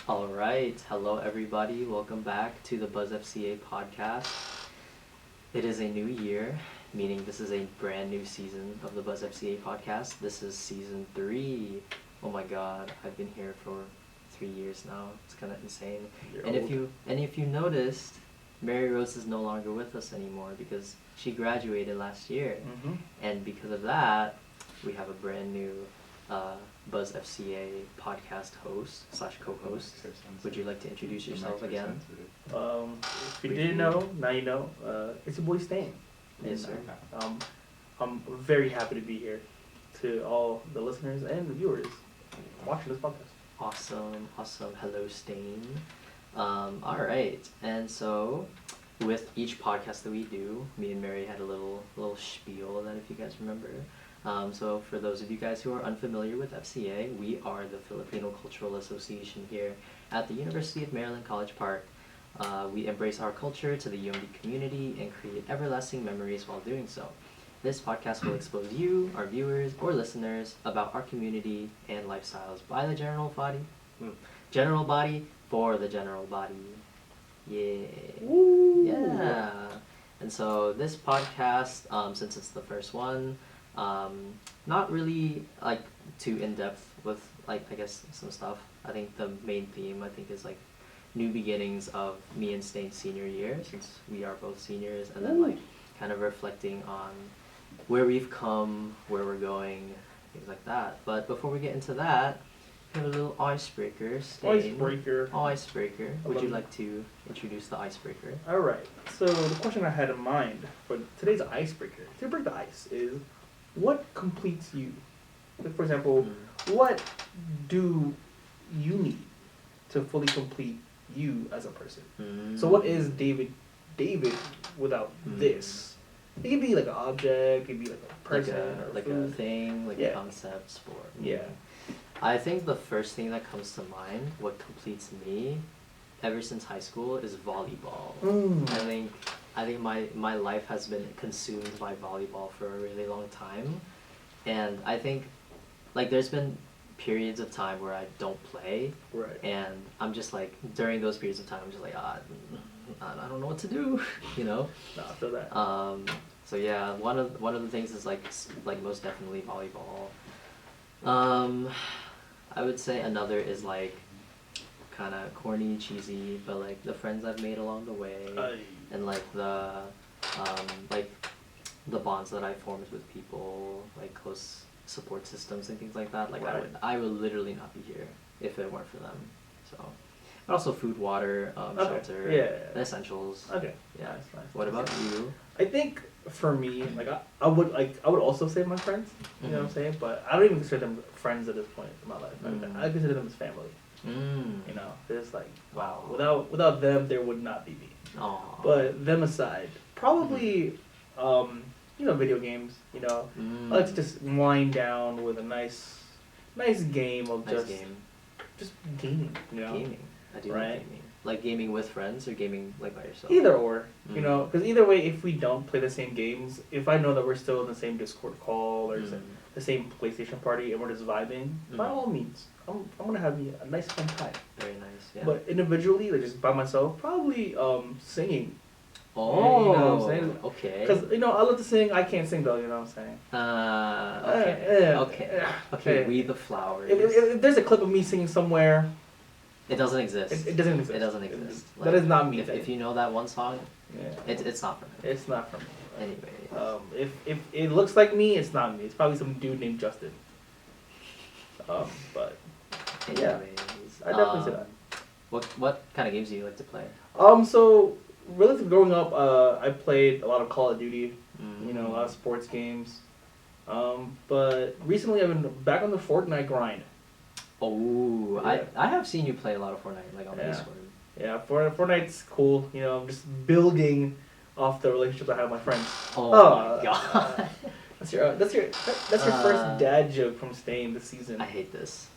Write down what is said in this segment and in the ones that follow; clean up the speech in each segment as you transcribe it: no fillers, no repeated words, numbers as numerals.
All right. Hello, everybody. Welcome back to the BuzzFCA podcast. It is a new year, meaning this is a brand new season of the BuzzFCA podcast. This is season 3. Oh my God, I've been here for 3 years now. It's kind of insane. You're And old. if you noticed, Mary Rose is no longer with us anymore because she graduated last year, and because of that, we have a brand new BuzzFCA podcast host / co-host. Would you like to introduce yourself again? If you didn't know, now you know. It's your boy Stan. Yes, sir. I'm very happy to be here to all the listeners and the viewers watching this podcast. Awesome. Hello, Stain. All right, and so with each podcast that we do, me and Mary had a little spiel that if you guys remember. So for those of you guys who are unfamiliar with FCA, we are the Filipino Cultural Association here at the University of Maryland College Park. We embrace our culture to the UMD community and create everlasting memories while doing so. This podcast will expose you, our viewers or listeners, about our community and lifestyles by the general body for the general body. Yeah. Woo! Yeah. And so this podcast, since it's the first one, not really like too in depth with like I guess some stuff. I think the main theme is like new beginnings of me and Stain's senior year, since we are both seniors, and then like kind of reflecting on where we've come, where we're going, things like that. But before we get into that, we have a little icebreaker. Icebreaker. Would you like to introduce the icebreaker? All right. So the question I had in mind for today's icebreaker, to break the ice, is what completes you? Like, for example, what do you need to fully complete you as a person? So what is David without this? It could be like an object, it could be like a person, like or a thing, like a concept, sport. Yeah. I think the first thing that comes to mind, what completes me, ever since high school, is volleyball. I think my life has been consumed by volleyball for a really long time, and I think like there's been periods of time where I don't play, Right. and I'm just like during those periods of time I'm just like I don't know what to do, you know. No, I feel that. So yeah, one of the things is like most definitely volleyball. I would say another is like kind of corny, cheesy, but like the friends I've made along the way, and like the bonds that I formed with people, like close support systems and things like that. Like Right. I would literally not be here if it weren't for them. So, but also food, water, shelter, Yeah. essentials. Okay. Yeah. Nice. What about you? I think for me, like I would also say my friends. You know what I'm saying? But I don't even consider them friends at this point in my life. I consider them as family. You know, it's like wow. Without them, there would not be me. Aww. But them aside, probably video games. You know, I like to just wind down with a nice game of just gaming. You know, Gaming. I do Right. like gaming. Like gaming with friends or gaming like by yourself? Either or, you know, because either way, if we don't play the same games, if I know that we're still in the same Discord call or the same PlayStation party and we're just vibing, by all means, I'm gonna have me a nice fun time. Very nice, yeah. But individually, like just by myself, probably singing. Oh, you know what I'm saying? okay. Because I love to sing. I can't sing though. You know what I'm saying? Okay. We the Flowers. If there's a clip of me singing somewhere, It doesn't exist. it doesn't exist. It doesn't exist. That is not me. If you know that one song, yeah, it's not for me. it's not for me. Anyway. If it looks like me, it's not me. It's probably some dude named Justin. But yeah, Anyways, I definitely say that. What kind of games do you like to play? So relative growing up, I played a lot of Call of Duty. You know, a lot of sports games. But recently I've been back on the Fortnite grind. Oh, Yeah. I have seen you play a lot of Fortnite, like on Yeah. Discord. Yeah, Fortnite's cool. You know, just building off the relationship I have with my friends. Oh my god. That's your first dad joke from Stain this season. I hate this.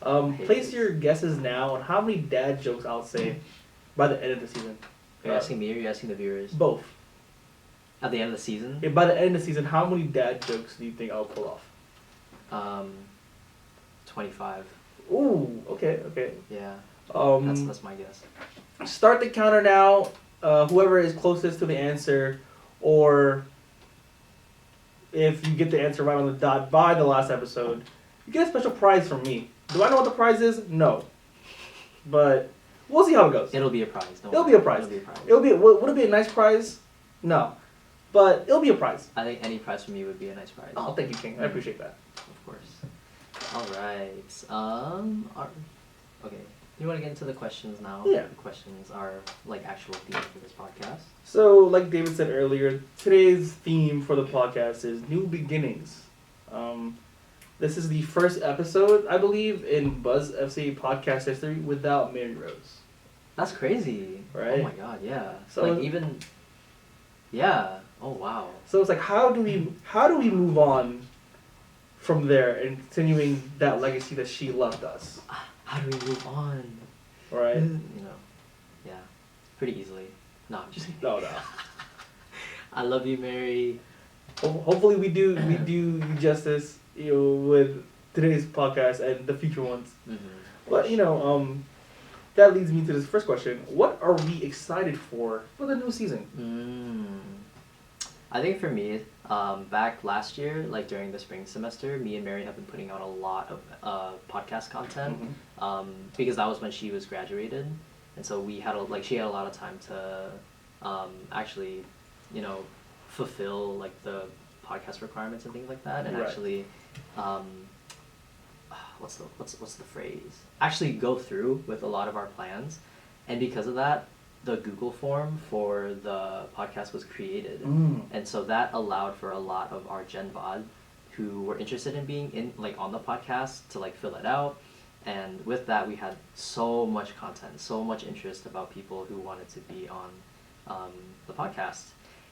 Place your guesses now on how many dad jokes I'll say by the end of the season. Are you asking me or are you asking the viewers? Both. At the end of the season? By the end of the season, how many dad jokes do you think I'll pull off? 25. Ooh, okay. Yeah, Um, that's my guess. Start the counter now. Whoever is closest to the answer, or if you get the answer right on the dot by the last episode, you get a special prize from me. Do I know what the prize is? No, but we'll see how it goes. It'll be a prize. Don't It'll worry. be a prize. It'll be a prize. Would it be a nice prize? No, but it'll be a prize. I think any prize from you would be a nice prize. Oh, thank you, King. I appreciate that. Of course. All right. Okay. You want to get into the questions now? Yeah. The questions are like actual theme for this podcast. So, like David said earlier, today's theme for the podcast is new beginnings. This is the first episode, I believe, in BuzzFCA podcast history without Mary Rose. That's crazy. Right? Oh my god, yeah. So like even. Yeah. Oh wow. So it's like, how do we move on from there and continuing that legacy that she left us? How do we move on? Right? You know. Yeah. Pretty easily. No, I'm just kidding. No. I love you, Mary. Hopefully we do you justice, with today's podcast and the future ones. Mm-hmm. But that leads me to this first question: what are we excited for the new season? I think for me, back last year, like during the spring semester, me and Mary have been putting out a lot of podcast content, because that was when she was graduated, and so she had a lot of time to actually, fulfill like the podcast requirements and things like that, and Right. actually, what's the phrase? Actually go through with a lot of our plans, and because of that, the Google form for the podcast was created, and so that allowed for a lot of our Gen Vod who were interested in being in on the podcast to fill it out, and with that we had so much content, so much interest about people who wanted to be on the podcast,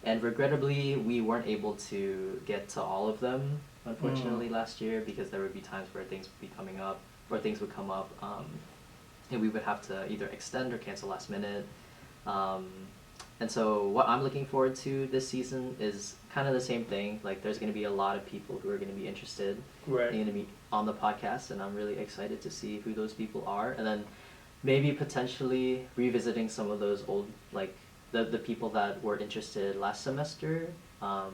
and regrettably we weren't able to get to all of them unfortunately last year, because there would be times where things would be coming up or things would come up, and we would have to either extend or cancel last minute. And so what I'm looking forward to this season is kind of the same thing. Like there's going to be a lot of people who are going to be interested. Right. They're going to be on the podcast, and I'm really excited to see who those people are. And then maybe potentially revisiting some of those old, the people that were interested last semester.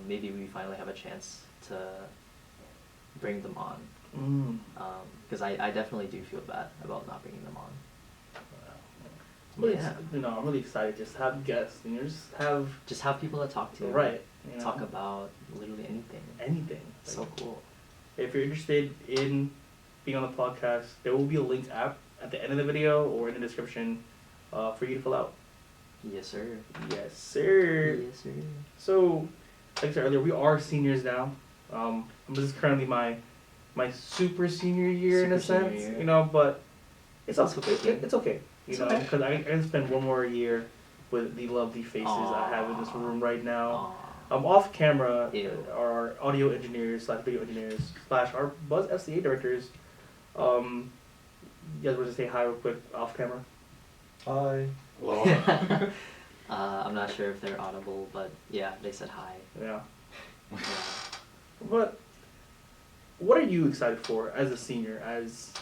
Maybe we finally have a chance to bring them on. Because I definitely do feel bad about not bringing them on. I'm really excited just to have guests and just have people to talk to. Right. Talk about literally anything. Anything. So cool. If you're interested in being on the podcast, there will be a linked app at the end of the video or in the description for you to fill out. Yes, sir. Yes, sir. Yes, sir. So, like I said earlier, we are seniors now. This is currently my super senior year in a sense, but it's okay. It's okay. Because I can spend one more year with the lovely faces I have in this room right now. Off camera, our audio engineers / video engineers / our BuzzFCA directors. You guys want to say hi real quick off camera? Hi. Hello. I'm not sure if they're audible, but yeah, they said hi. Yeah. Yeah. But what are you excited for as a senior, as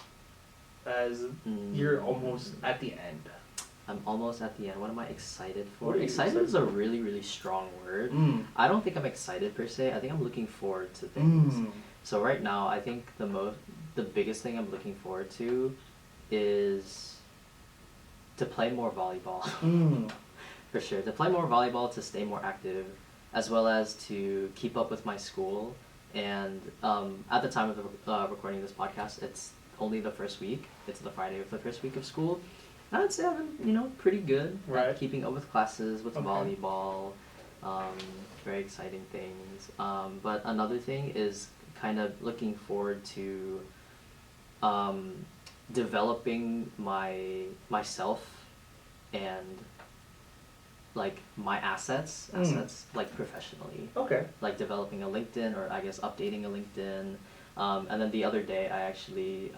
you're almost at the end? I'm almost at the end. What am I excited for? What are you excited is a really, really strong word. I don't think I'm excited per se. I think I'm looking forward to things. So right now, I think the biggest thing I'm looking forward to is to play more volleyball. For sure. To play more volleyball, to stay more active, as well as to keep up with my school. And at the time of the recording this podcast, it's only the first week. It's the Friday of the first week of school. And I'd say I've been, pretty good at keeping up with classes, with volleyball, very exciting things. But another thing is kind of looking forward to developing myself and my assets professionally. Okay. Like developing a LinkedIn, or I guess updating a LinkedIn. And then the other day I actually,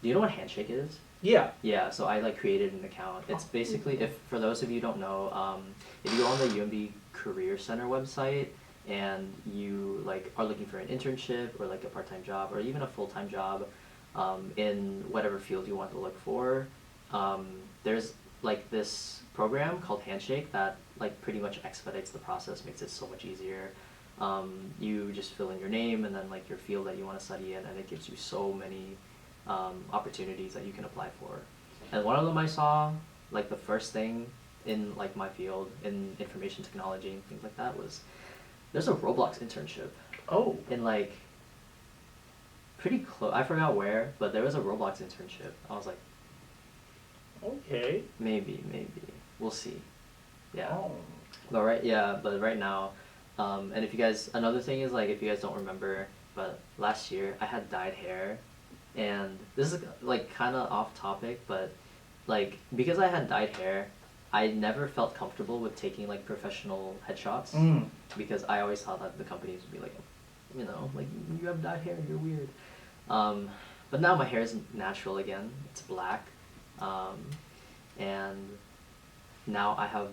do you know what Handshake is? Yeah. Yeah, so I created an account. It's basically, for those of you who don't know, if you go on the UMB Career Center website and you are looking for an internship or a part-time job or even a full-time job, in whatever field you want to look for. There's like this program called Handshake that like pretty much expedites the process, makes it so much easier. You just fill in your name and then like your field that you want to study in, and it gives you so many opportunities that you can apply for. And one of them I saw, like the first thing in like my field in information technology and things like that was there's a Roblox internship. Oh. In like pretty close, I forgot where, but there was a Roblox internship. I was like, okay. maybe, we'll see. Yeah. Oh. But right now, and if you guys, another thing is like if you guys don't remember, but last year I had dyed hair, and this is like kind of off topic, but like because I had dyed hair, I never felt comfortable with taking like professional headshots because I always thought that the companies would be like, you know, like you have dyed hair, you're weird. But now my hair is natural again. It's black, and now I have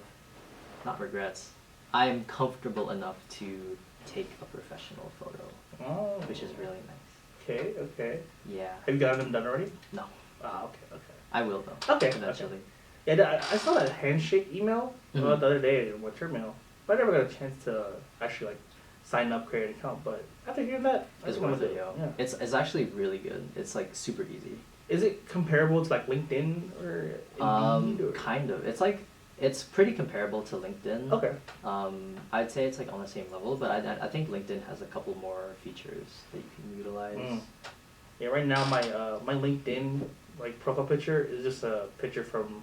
not regrets. I am comfortable enough to take a professional photo, which is really nice. Okay. Yeah. Have you gotten them done already? No. Ah, okay. I will though. Okay. Eventually. Okay. Yeah, I saw that handshake email the other day in my mail, but I never got a chance to actually like sign up, create an account. But after hearing that, It's worth it, yo. Yeah. It's actually really good. It's like super easy. Is it comparable to like LinkedIn or Indeed? Or? Kind of. It's pretty comparable to LinkedIn. Okay. I'd say it's like on the same level, but I think LinkedIn has a couple more features that you can utilize. Yeah, right now my LinkedIn like profile picture is just a picture from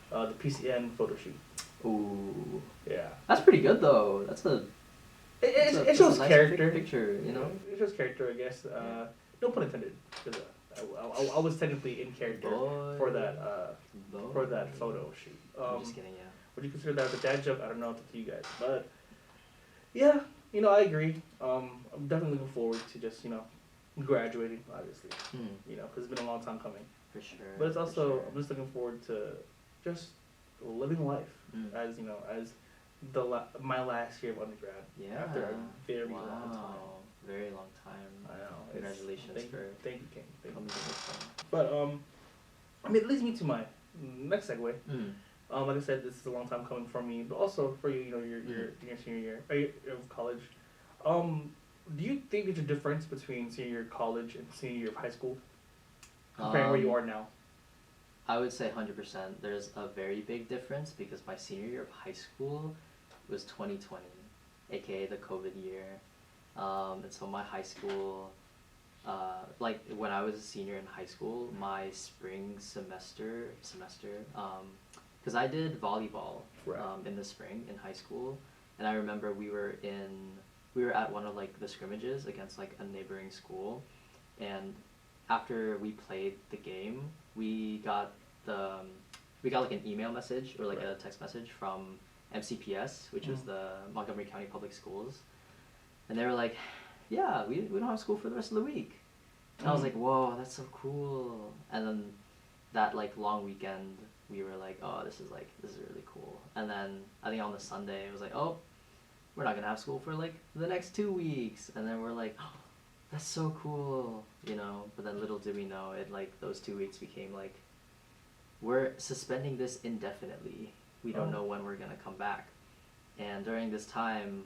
the PCN photo shoot. Ooh. Yeah. That's pretty good though. It shows nice character. Picture, you know. It shows character, I guess. No pun intended. 'Cause, I was technically in character for that photo shoot. I'm just kidding, yeah. Would you consider that as a dad joke? I don't know, it's up to you guys. But yeah, I agree. I'm definitely looking forward to just graduating, obviously. Because it's been a long time coming. For sure. But it's also I'm just looking forward to just living life as as my last year of undergrad. Yeah. After a very long time. Very long time. I know. Congratulations thank you, King. Thank you. Coming. But it leads me to my next segue. Like I said, this is a long time coming for me, but also for you. Your senior year of college. Do you think there's a difference between senior year of college and senior year of high school, comparing where you are now? I would say 100%. There's a very big difference because my senior year of high school was 2020, aka the COVID year. And so my high school, like when I was a senior in high school, my spring semester, because I did volleyball in the spring in high school, and I remember we were at one of like the scrimmages against like a neighboring school, and after we played the game, we got like an email message or like a text message from MCPS, which is the Montgomery County Public Schools. And they were like, yeah, we don't have school for the rest of the week. And I was like, whoa, that's so cool. And then that like long weekend, we were like, oh, this is really cool. And then I think on the Sunday, it was like, oh, we're not going to have school for like the next 2 weeks. And then we're like, oh, that's so cool, But then little did we know it, like those 2 weeks became like, we're suspending this indefinitely. We don't know when we're going to come back. And during this time,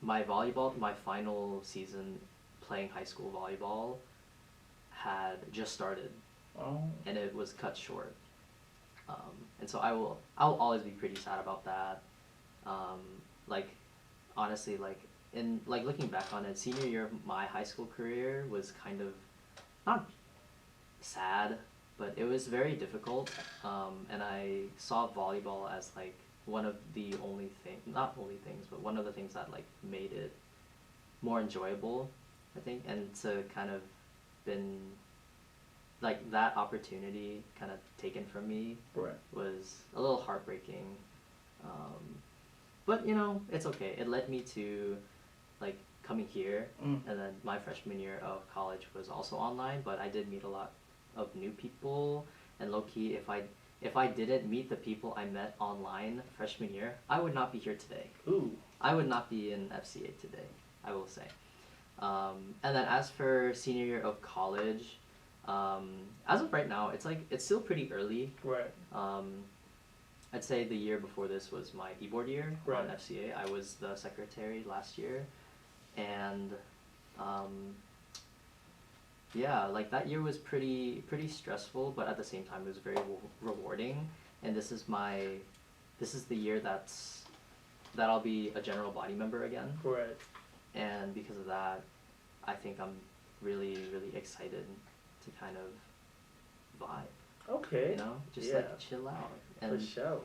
my final season playing high school volleyball had just started, and it was cut short. And so I'll always be pretty sad about that. Like, honestly, like in like looking back on it, senior year of my high school career was kind of not sad, but it was very difficult. And I saw volleyball as like one of the not only things, but one of the things that like made it more enjoyable, I think, and to kind of been like that opportunity kind of taken from me was a little heartbreaking. But it's okay. It led me to like coming here, and then my freshman year of college was also online, but I did meet a lot of new people, and low-key, if I didn't meet the people I met online freshman year, I would not be here today. Ooh. I would not be in FCA today, I will say. And then as for senior year of college, As of right now, it's still pretty early. Right. I'd say the year before this was my e-board year Right. on FCA. I was the secretary last year, and yeah, like that year was pretty stressful, but at the same time it was very rewarding. And this is the year that I'll be a general body member again. Right. And because of that, I think I'm really excited to kind of vibe. Okay. You know, just Yeah. like chill out and For sure.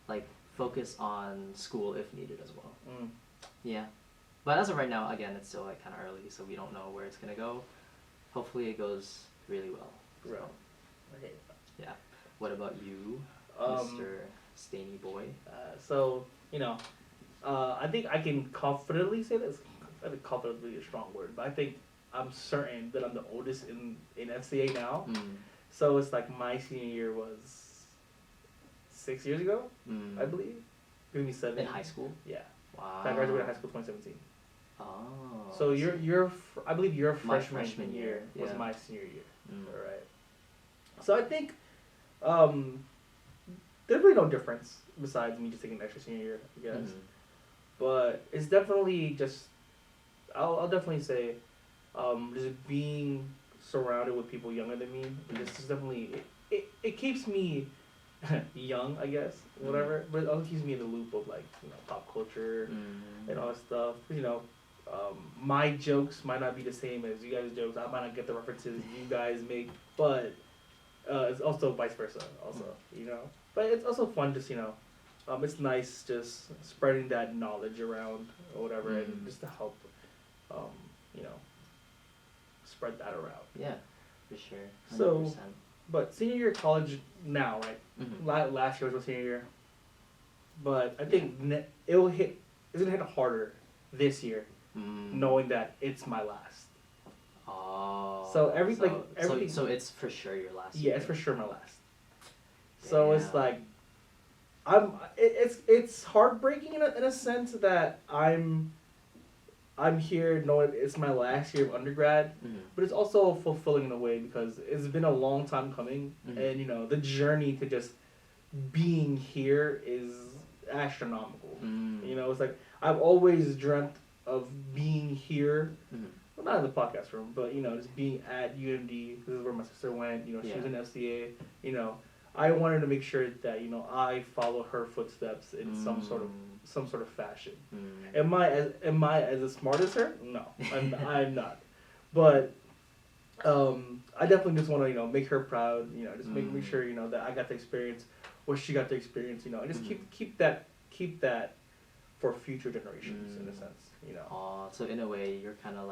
like focus on school if needed as well. Mm. Yeah, but as of right now, again, it's still like kind of early, so we don't know where it's gonna go. Hopefully, it goes really well. So, Right. Okay. yeah. What about you, Um, Mr. Stainy Boy? So, I think I can confidently say this. I think confidently is a strong word, but I think I'm certain that I'm the oldest in FCA now. Mm. So it's like my senior year was 6 years ago, Mm. I believe. Maybe 7. In high school? Yeah. Wow. I graduated high school 2017. Oh. So I believe your My freshman, freshman year year, was yeah. my senior year. Mm. All right. So I think there's really no difference besides me just taking an extra senior year, I guess. Mhm. But it's definitely just, I'll definitely say, just being surrounded with people younger than me. This is definitely it keeps me young, I guess, whatever. But it also keeps me in the loop of like pop culture and all that stuff. My jokes might not be the same as you guys' jokes. I might not get the references you guys make, but it's also vice versa. Also, But it's also fun, just it's nice just spreading that knowledge around or whatever, and just to help, spread that around. Yeah, for sure. 100%. So, but senior year of college now, right? Mhm. Last year was my senior year, but I think it's gonna hit harder this year, knowing that it's my last. Oh. So everything. So it's for sure your last Yeah, year. it's for sure my last. So it's Damn. like, it's heartbreaking in a sense that I'm here knowing it's my last year of undergrad, but it's also fulfilling in a way because it's been a long time coming, and the journey to just being here is astronomical. It's like I've always dreamt of being here. Well, not in the podcast room, but just being at UMD. This is where my sister went. She was in FCA. I wanted to make sure that I follow her footsteps in some sort of fashion. Am I as smart as her? No, I'm not. But I definitely just want to make her proud. Just make sure that I got to experience what she got to experience. And just keep that for future generations in a sense. So in a way, you're kind of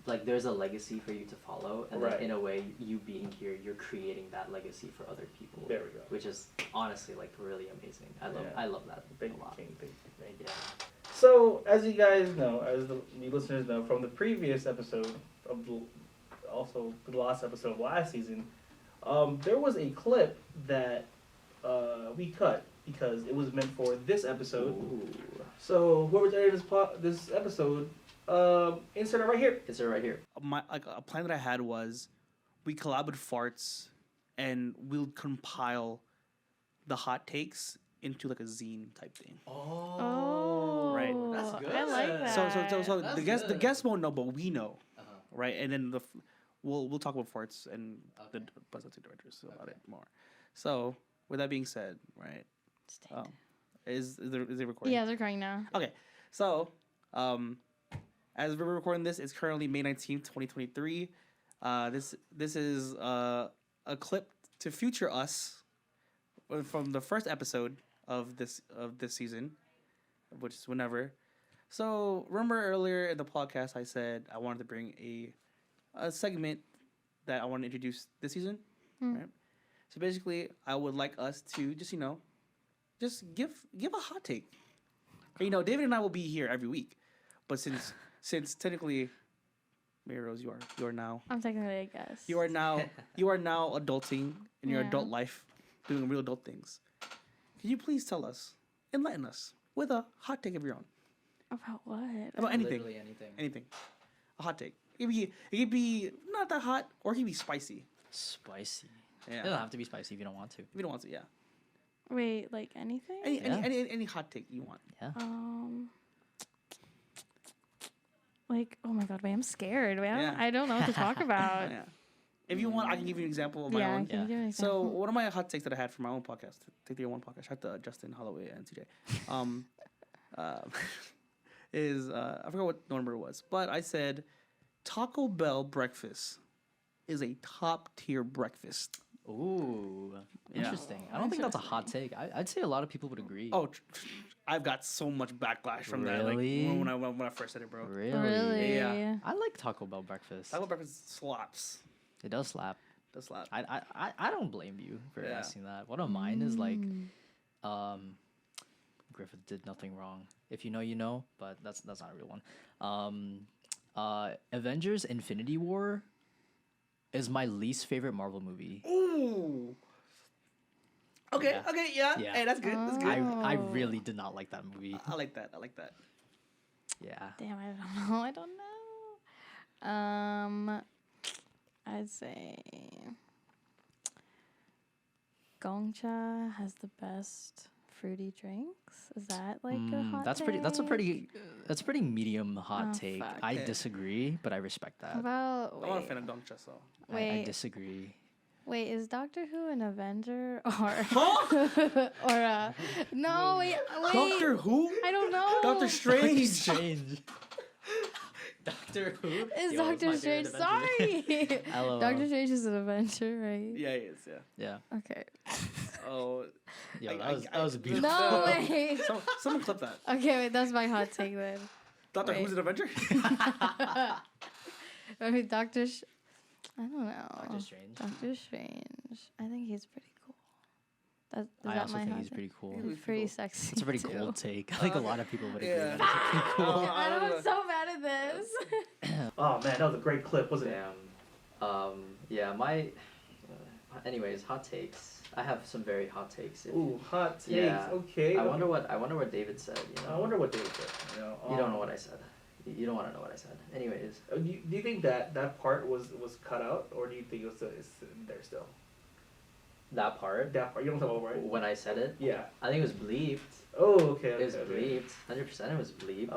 like there's a legacy for you to follow, and then in a way, you being here, you're creating that legacy for other people. There we go. Which is honestly really amazing. I love that Thank a lot. you, King. Thank you. Yeah. So, as you guys know, as the listeners know, from the previous episode of the last episode of last season, there was a clip that we cut because it was meant for this episode. Ooh. So, whoever's editing this episode, insert it right here. Insert it right here. A plan that I had was we collab with Farts and we'll compile the hot takes into like a zine type thing. Oh. Right. That's good. I like that. So That's the guests won't know, but we know, Uh-huh. right? And then we'll talk about Farts and the Okay. BuzzFCA directors about it more. So with that being said, right? Is it recording? Yeah, they're recording now. Okay, so as we're recording this, it's currently May 19th, 2023. This is a clip to future us from the first episode of this season, which is whenever. So remember earlier in the podcast, I said I wanted to bring a segment that I want to introduce this season, right? So basically, I would like us to just give a hot take. David and I will be here every week, but since technically, Mary Rose, you are now. I'm technically a guest. You are now adulting in your adult life, doing real adult things. Can you please enlighten us with a hot take of your own? About what? About anything. Literally anything. Anything. A hot take. It could be not that hot, or it could be spicy. Spicy. Yeah. It doesn't have to be spicy if you don't want to. If you don't want to, yeah. Wait, like anything? Any hot take you want. Yeah. Like, oh my god, wait, I'm scared. Wait, Yeah. I don't know what to talk about. Yeah. If you want, I can give you an example of my Yeah, own. can you give me an So example? one of my hot takes that I had for my own podcast, Take 301 podcast, shout out to Justin, Holloway, and TJ, is I forgot what number it was, but I said Taco Bell breakfast is a top tier breakfast. Ooh, Yeah. interesting. I don't think that's a hot take. I'd say a lot of people would agree. Oh, I've got so much backlash from that. Like, Really? when I first said it, bro. Really? Yeah. I like Taco Bell breakfast. Taco Bell breakfast slaps. It does slap. Does slap. I don't blame you for Yeah. asking that. One of mine is like, Griffith did nothing wrong. If you know, you know, but that's not a real one. Avengers: Infinity War is my least favorite Marvel movie. Ooh. Okay. Yeah. Okay. Yeah. Yeah. Hey, that's good. That's good. I really did not like that movie. I like that. I like that. Yeah. Damn, I don't know. I don't know. I'd say Gongcha has the best fruity drinks. Is that like a hot That's take? That's a pretty medium hot Oh, take. fuck. I Okay. disagree, but I respect that. How about I'm not a wait, fan of Dongcha, so. I wait, disagree. wait, is Doctor Who an Avenger or Huh? or no? Wait, Doctor Who? I don't know. Doctor Strange. Strange. Doctor Who? Is Yo, Doctor my Strange? favorite Avenger. Sorry, LOL. Doctor Strange is an Avenger, right? Yeah, he is. Yeah. Yeah. Okay. Oh. Yo, I- that was beautiful. No way. Someone clip that. Okay, wait, that's my hot take then. Doctor Wait. Who's an Avenger? I mean, I don't know. Doctor Strange. Doctor Strange. I think he's pretty cool. Is I that also my think hot he's take? pretty cool. Yeah. He's pretty sexy. It's a pretty too. cold take. I think a lot of people would agree. Yeah. That it's pretty cool. I don't know. I'm so bad at this. Oh man, that was a great clip, wasn't it? Damn. Yeah, my. Anyways, hot takes. I have some very hot takes. Ooh, hot takes. Yeah. Okay. I wonder what David said. You know. I wonder what David said. You know, You don't know what I said. You don't want to know what I said. Anyways. Do you think that part was cut out, or do you think it's there still? That part. That part. You don't know what, right? When I said it, Yeah. I think it was bleeped. Oh, okay. It was okay. bleeped. 100% it was bleeped.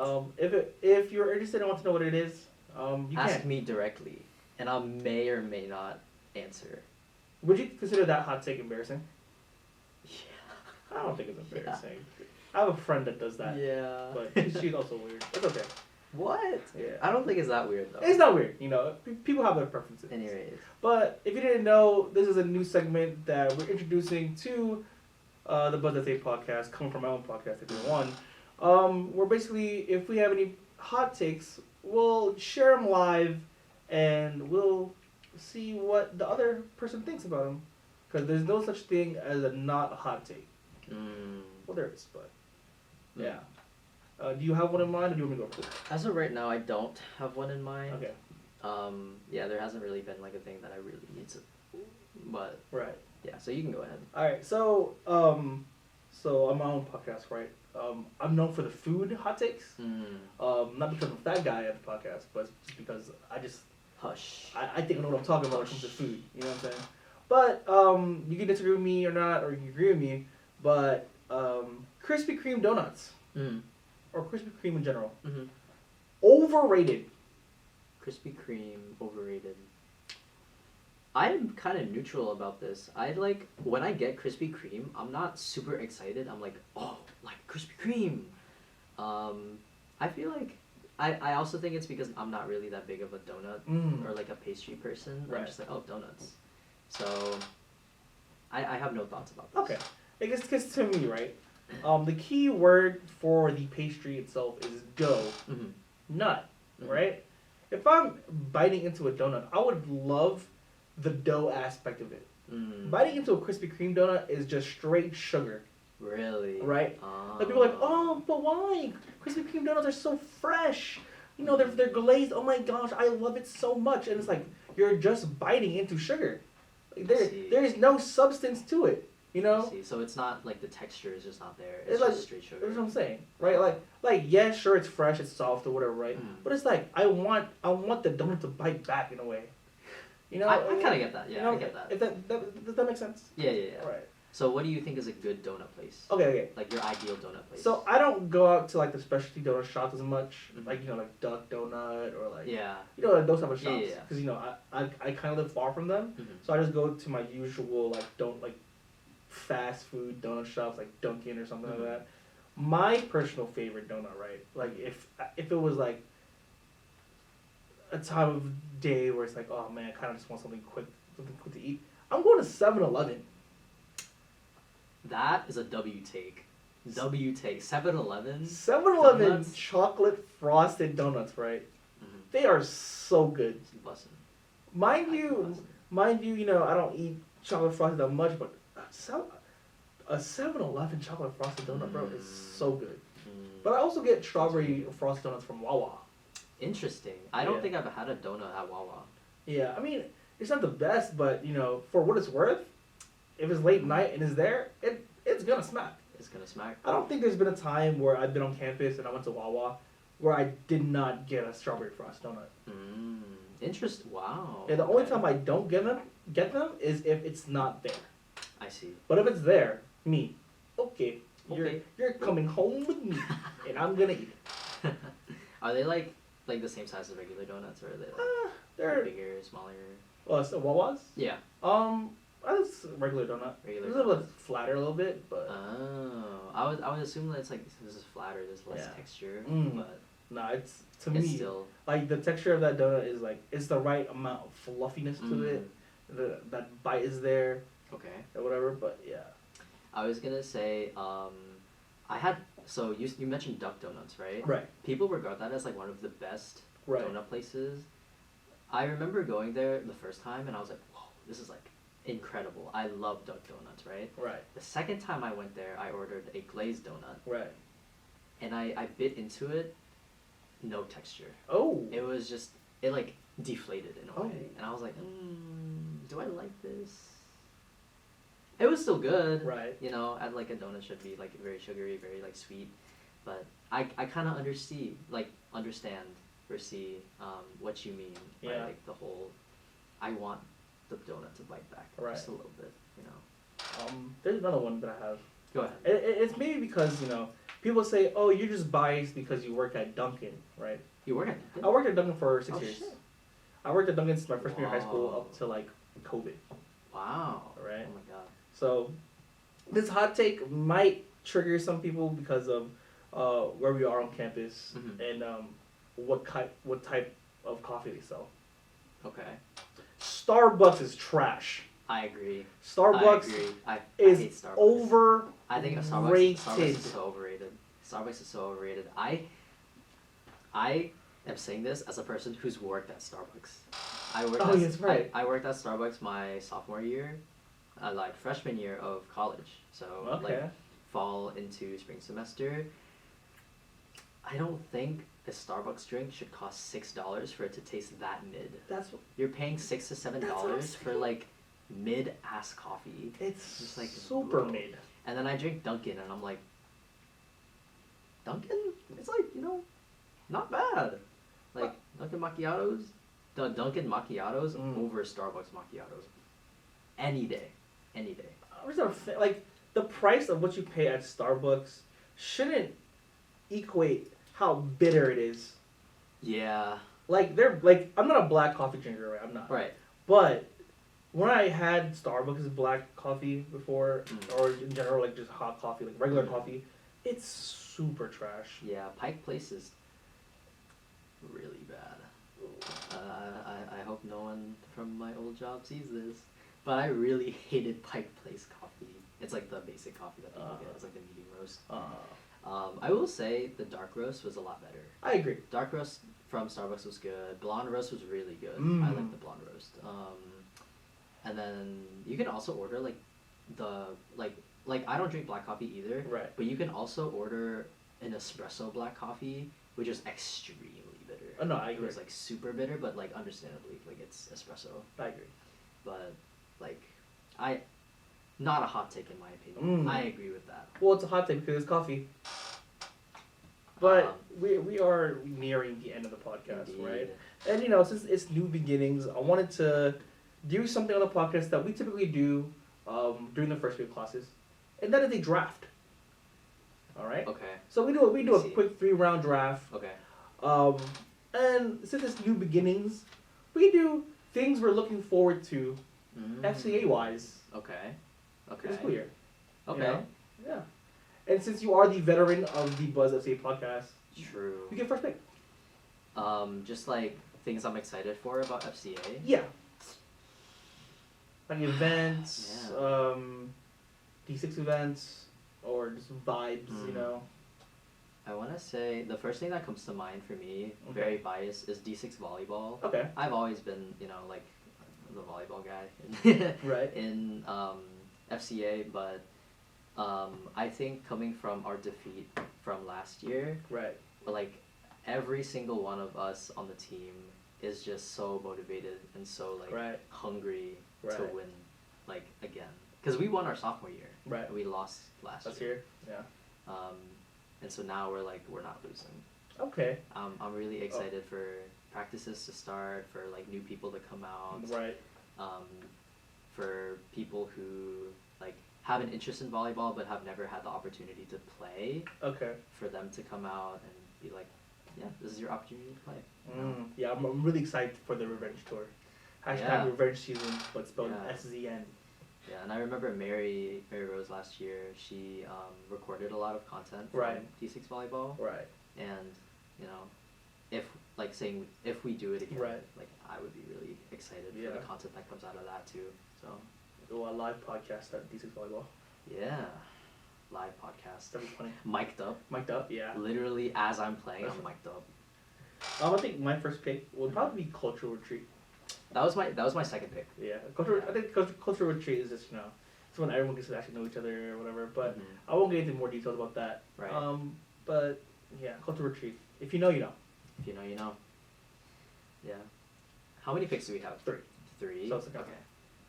If you're interested and want to know what it is, you Ask can. me directly, and I may or may not answer. Would you consider that hot take embarrassing? Yeah. I don't think it's embarrassing. I have a friend that does that, Yeah. but she's also weird. It's okay. What? Yeah. I don't think it's that weird though. It's not weird, you know. People have their preferences. Anyways. But if you didn't know, this is a new segment that we're introducing to the BuzzFCA podcast, coming from my own podcast, if you want. Where basically, if we have any hot takes, we'll share them live, and we'll see what the other person thinks about them. Because there's no such thing as a not hot take. Well, there is, but yeah. Do you have one in mind, or do you want me to go first? As of right now, I don't have one in mind. Okay. Yeah, there hasn't really been like a thing that I really need to. But Right. yeah, so you can go ahead. All right. So on my own podcast, right? I'm known for the food hot takes. Not because I'm a fat guy at the podcast, but just because Hush. I think I know what I'm talking about when it comes to food. You know what I'm saying? But you can disagree with me or not, or you can agree with me. But Krispy Kreme donuts, or Krispy Kreme in general, overrated. Krispy Kreme overrated. I'm kind of neutral about this. When I get Krispy Kreme, I'm not super excited. I'm like, oh, like Krispy Kreme. I feel like I also think it's because I'm not really that big of a donut or like a pastry person. Right. I'm just like, oh, donuts. So I have no thoughts about this. Okay. I guess because to me, right, the key word for the pastry itself is dough, nut, right? If I'm biting into a donut, I would love the dough aspect of it. Biting into a Krispy Kreme donut is just straight sugar. Really? Right? Like people are like, oh, but why? Krispy Kreme donuts are so fresh. You know, they're glazed. Oh my gosh, I love it so much. And it's like, you're just biting into sugar. Like, there is no substance to it. You know? See, so it's not like the texture is just not there. It's, It's like- just straight sugar. That's what I'm saying, right? Like yeah, sure, it's fresh, it's soft or whatever, right? Mm. But it's like I want the donut to bite back in a way. You know, I kind of get that. Yeah, you know, I get that. If does that make sense? Yeah. Right. So what do you think is a good donut place? Okay. Like your ideal donut place? So I don't go out to like the specialty donut shops as much, Mhm. like like Duck Donut or like yeah. like those type of Yeah, shops. yeah. Because I kind of live far from them, Mhm. so I just go to my usual like fast food donut shops like Dunkin' or something Mhm. like that. My personal favorite donut, right? Like if it was like a time of day where it's like, oh man, I kind of just want something quick to eat, I'm going to 7-Eleven. That is a W take. W take. 7-Eleven. 7-Eleven Donuts? chocolate frosted donuts, right? Mm-hmm. They are so good. Bussin'. Mind I you, bussin'. I don't eat chocolate frosted that much, but a 7-Eleven chocolate frosted donut, bro, is so good. Mm. But I also get strawberry frosted donuts from Wawa. Interesting. I don't Yeah. think I've had a donut at Wawa. Yeah, I mean, it's not the best, but for what it's worth, if it's late night and it's there, it's gonna smack. It's gonna smack. I don't think there's been a time where I've been on campus and I went to Wawa where I did not get a strawberry frosted donut. Interest. Wow. Yeah, the only okay. time I don't get them is if it's not there. I see. But if it's there, okay, Okay. you're coming home with me, and I'm gonna eat it. Are they like the same size as regular donuts, or are they like They're bigger, smaller? so Wawa's. Yeah. That's a regular donut. Regular It's a little donut. flatter a little bit, but Oh, I would assume that it's like this is flatter, there's less Yeah. texture, Mm. but nah, it's to it's me still. like the texture of that donut is like it's the right amount of fluffiness to Mm. it. That bite is there Okay. or whatever, but yeah. I was gonna say, I had so you mentioned Duck Donuts, right? Right. People regard that as like one of the best Right. donut places. I remember going there the first time and I was like, whoa, this is like incredible. I love Duck Donuts, right? Right. The second time I went there, I ordered a glazed donut Right. and I bit into it, no texture. Oh. It was just, it like deflated in a Oh. way. And I was like, do I like this? It was still good. Right. You know, and like a donut should be like very sugary, very like sweet. But I kind of understand or see what you mean by Yeah. like the whole, I want the donut to bite back Right. just a little bit, you know. There's another one that I have. Go ahead. It's maybe because people say, "Oh, you're just biased because you work at Dunkin', right?" You work at I worked at Dunkin' for 6 Oh, years. shit. I worked at Dunkin' since my freshman year of high school Wow. up to like COVID. Wow. Right. Oh my god. So this hot take might trigger some people because of where we are on campus Mhm. and what type of coffee they sell. Okay. Starbucks is trash. I agree. Starbucks I agree. I is hate Starbucks. overrated. I think Starbucks is so overrated. Starbucks is so overrated. I am saying this as a person who's worked at Starbucks. Oh, yes, right. I worked at Starbucks my sophomore year, like freshman year of college. So Okay. like fall into spring semester. I don't think a Starbucks drink should cost $6 for it to taste that mid. That's what You're paying $6 to $7 That's what I'm for saying. like mid ass coffee. it's Just like, super bro. mid. And then I drink Dunkin' and I'm like, Dunkin'? It's like, not bad. Like, Dunkin' Macchiatos? The Dunkin' Macchiatos over Starbucks Macchiatos. Any day. Any day. I'm just not like the price of what you pay at Starbucks shouldn't equate how bitter it is. Yeah. Like they're like I'm not a black coffee drinker, right? I'm not. Right. But when I had Starbucks black coffee before, or in general like just hot coffee, like regular coffee, it's super trash. Yeah, Pike Place is really bad. I hope no one from my old job sees this, but I really hated Pike Place coffee. It's like the basic coffee that people get. It's like the medium roast. I will say the dark roast was a lot better. I agree. Dark roast from Starbucks was good. Blonde roast was really good. I like the blonde roast. And then you can also order like the like I don't drink black coffee either. Right. But you can also order an espresso black coffee, which is extremely bitter. Oh, no, I It agree. was like super bitter, but like understandably, like it's espresso. I agree. But like I not a hot take in my opinion. I agree with that. Well, it's a hot take because it's coffee. But Um, we are nearing the end of the podcast, Indeed. right? And since it's new beginnings, I wanted to do something on the podcast that we typically do during the first week of classes, and that is a draft. All right. Okay. So we do I a see. quick 3-round draft. Okay. And since it's new beginnings, we do things we're looking forward to, FCA wise, Okay. Okay. this school year. Okay. You know? Yeah. And since you are the veteran of the BuzzFCA podcast, True. you get first pick. Just like things I'm excited for about FCA. Yeah. Like events, Yeah. D6 events, or just vibes, I want to say the first thing that comes to mind for me, Okay. very biased, is D6 volleyball. Okay. I've always been, like the volleyball guy Right. in FCA, but I think coming from our defeat from last year, Right. like every single one of us on the team is just so motivated and so like Right. hungry to Right. win, like again, because we won our sophomore year. Right. We lost last Let's year. hear. Yeah. And so now we're not losing. Okay. I'm really excited for practices to start, for like new people to come out, Right. for people who like have an interest in volleyball but have never had the opportunity to play, Okay. for them to come out and be like, yeah, this is your opportunity to play. Yeah, I'm really excited for the revenge tour. # Yeah. revenge season, but spelled Yeah. SZN. Yeah, and I remember Mary Rose last year. She recorded a lot of content from Right. D6 volleyball, Right. and if if we do it again, Right. like I would be really excited for Yeah. the content that comes out of that too. So Do a live podcast at D6 volleyball. yeah, live podcast, That'd be funny. mic'd up, Mic'd up, yeah. literally as I'm playing, I'm mic'd up. I think my first pick would probably be cultural retreat. That was my second pick. Yeah, I think cultural retreat is just it's when everyone gets to actually know each other or whatever. But Mhm. I won't get into more details about that. Right. But yeah, cultural retreat. If you know, you know. If you know, you know. Yeah. How many picks do we have? 3. 3? So it's okay. Okay.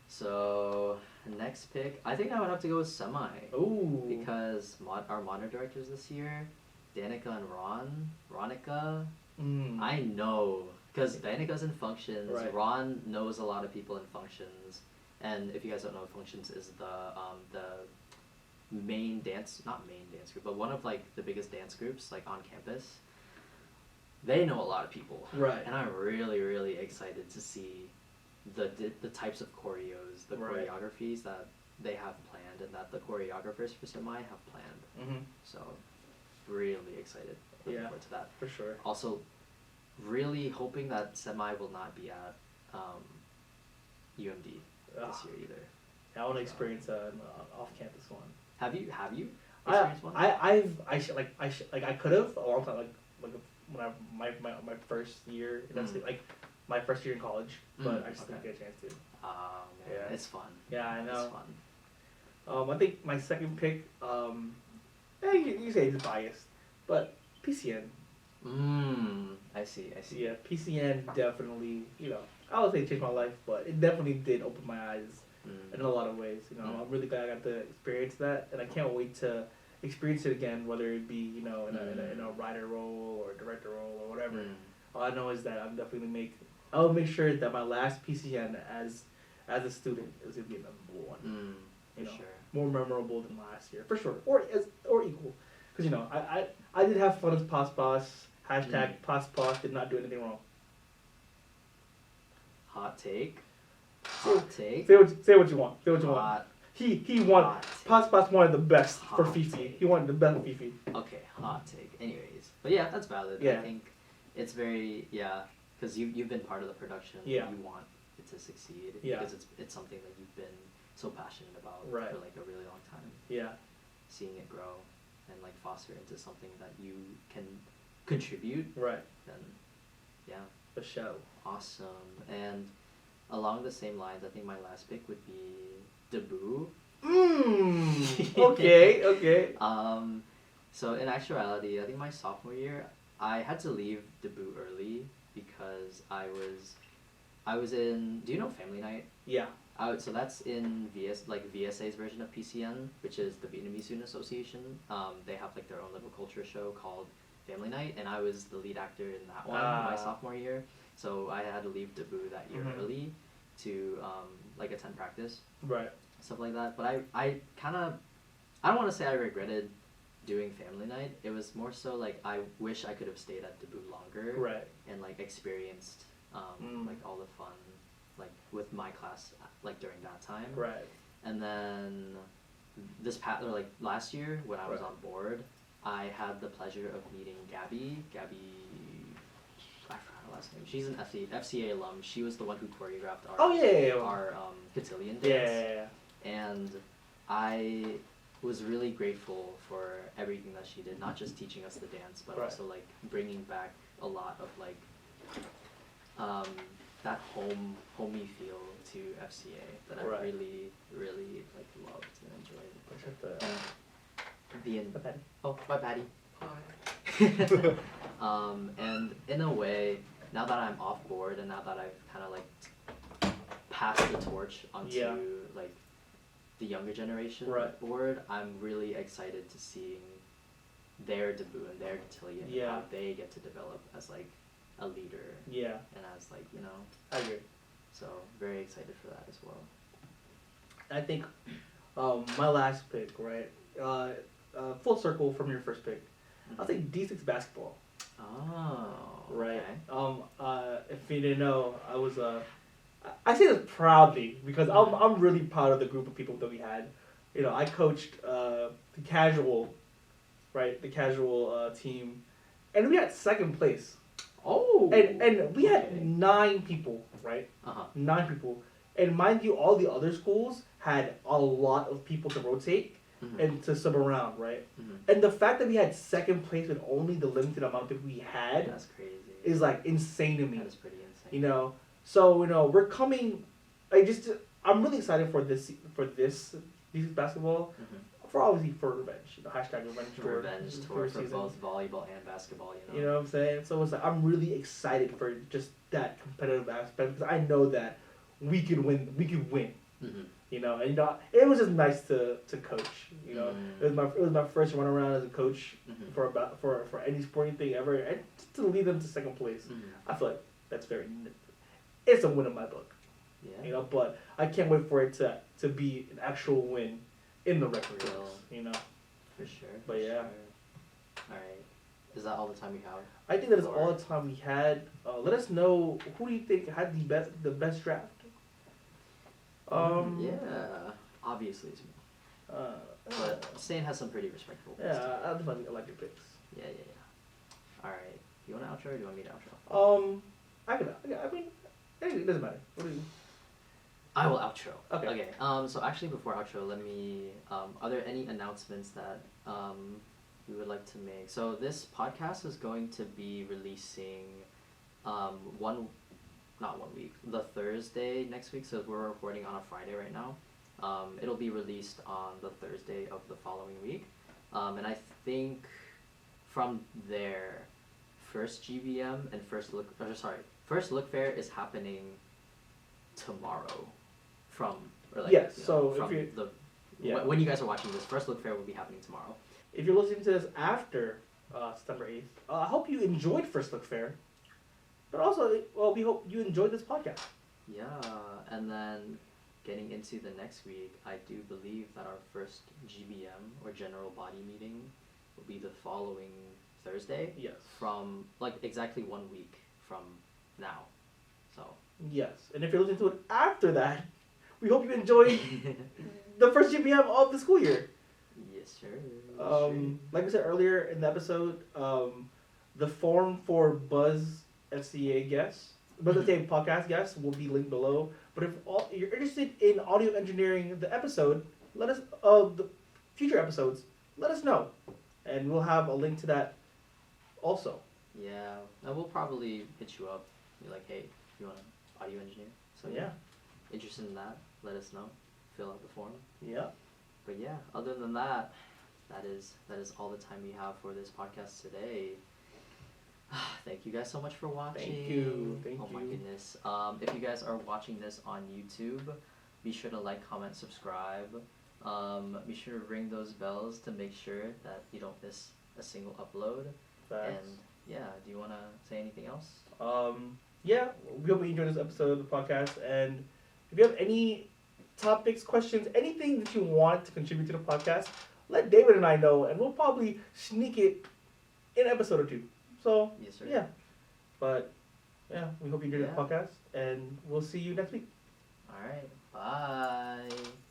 So, next pick, I think I would have to go with Semi. Ooh. Because our monitor directors this year, Danica and Ronica, I know. Because Danica's in functions, Right. Ron knows a lot of people in functions, and if you guys don't know, functions is the main not main dance group, but one of like the biggest dance groups like on campus. They know a lot of people, Right. and I'm really, really excited to see the types of choreos, the Right. choreographies that they have planned, and that the choreographers for Semi have planned. Mm-hmm. So, really excited. Looking Yeah. forward to that. For sure. Also, really hoping that Semi will not be at UMD this year either. I want to experience an off-campus one. Have you I experienced one? I could have a long time like when my first year my first year in college, but I just didn't okay. get a chance to. Oh man, Yeah. it's fun. Yeah, I know. It's fun. I think my second pick, you say it's biased, but PCN. I see. Yeah, PCN definitely, I would say it changed my life, but it definitely did open my eyes in a lot of ways. I'm really glad I got to experience that, and I can't wait to experience it again, whether it be, in a writer role or director role or whatever. All I know is that I'll make sure that my last PCN as a student is gonna be number one. For sure. More memorable than last year, for sure, or equal, because I did have fun as Pos Boss. # Pos Boss did not do anything wrong. Hot take. Hot take. Say what you want. Say what you want. Hot. He won. Hot take. Pos Boss wanted the best for Hot Fifi. take. He wanted the best Fifi. Okay, hot take. Anyways, but yeah, that's valid. Yeah. I think it's very because you've been part of the production. Yeah. You want it to succeed. Yeah. Because it's something that you've been so passionate about Right. for like a really long time. Yeah. Seeing it grow and like foster into something that you can contribute, Right. then yeah, The show. awesome. And along the same lines, I think my last pick would be Debut. Okay. Okay. So in actuality, I think my sophomore year, I had to leave Debut early because I was in. Do you know Family Night? Yeah. So that's in VSA's version of PCN, which is the Vietnamese Student Association. They have like their own little culture show called Family Night, and I was the lead actor in that one my sophomore year. So I had to leave Debut that year early to like attend practice, Right. stuff like that. But I kind of, I don't want to say I regretted doing Family Night. It was more so like I wish I could have stayed at Debut longer, Right. and like experienced like all the fun like with my class like during that time. Right. And then last year when I was on board, I had the pleasure of meeting Gabby, I forgot her last name. She's an FCA alum. She was the one who choreographed our cotillion dance. And I was really grateful for everything that she did, not just teaching us the dance, but also like bringing back a lot of like that homey feel to FCA that I really like loved and enjoyed. My Patty. And in a way, now that I'm off board and now that I've kind of like passed the torch onto like the younger generation board, I'm really excited to seeing their debut and their cotillion and how they get to develop as like a leader and as like, you know, I agree. so very excited for that as well. I think my last pick, right? Full circle from your first pick. I'll say D6 basketball. Oh, Right. okay. If you didn't know, I was I say this proudly because I'm really proud of the group of people that we had. You know, I coached the casual team, and we had second place. Oh. And we had 9 people, right? 9 people, and mind you, all the other schools had a lot of people to rotate and to sub around, right? And the fact that we had second place with only the limited amount that we had That's crazy. is like insane to me. That is pretty insane. You know, so you know we're coming. I'm really excited for this D6 basketball. For obviously for revenge, hashtag revenge tour. Revenge tour for both volleyball and basketball. You know what I'm saying? So it's like I'm really excited for just that competitive aspect because I know that we could win. We could win. You know, and it was just nice to coach. You know, it was my first run around as a coach for any sporting thing ever, and just to lead them to second place. I feel like it's a win in my book. Yeah. You know, but I can't wait for it to be an actual win in the record Real. books. You know, For sure. But yeah. All right. Is that all the time we have? I think that is all the time we had. Let us know who do you think had the best draft. Yeah. Obviously it's me. But Stain has some pretty respectable picks. Yeah, I definitely like your picks. Yeah. All right. You want an outro or do you want me to outro? I mean, it doesn't matter. What do you? I will outro. Okay. So actually before outro, let me, are there any announcements that we would like to make? So this podcast is going to be releasing not 1 week, the Thursday next week. So we're recording on a Friday right now. It'll be released on the Thursday of the following week. And I think from there, first GBM and first look fair is happening tomorrow. When you guys are watching this, first look fair will be happening tomorrow. If you're listening to this after September 8th, I hope you enjoyed First Look Fair. But also, we hope you enjoyed this podcast. Yeah, and then getting into the next week, I do believe that our first GBM or general body meeting will be the following Thursday. Yes. From exactly 1 week from now. So. Yes, and if you're listening to it after that, we hope you enjoyed the first GBM of the school year. Yes, sir. Like we said earlier in the episode, the form for BuzzFCA guests, BuzzFCA podcast guests will be linked below. But if you're interested in audio engineering the episode, let us the future episodes, let us know, and we'll have a link to that also. Yeah, and we'll probably hit you up. Be like, hey, you want to audio engineer? So yeah. Interested in that? Let us know. Fill out the form. Yeah. But yeah, other than that, that is all the time we have for this podcast today. Thank you guys so much for watching. Thank you. Oh my goodness. If you guys are watching this on YouTube, be sure to like, comment, subscribe. Be sure to ring those bells to make sure that you don't miss a single upload. Facts. And yeah, do you want to say anything else? Yeah, we hope you enjoyed this episode of the podcast. And if you have any topics, questions, anything that you want to contribute to the podcast, let David and I know, and we'll probably sneak it in an episode or two. So, Yes, sir. yeah. But, yeah, we hope you enjoyed Yeah. the podcast, and we'll see you next week. All right. Bye.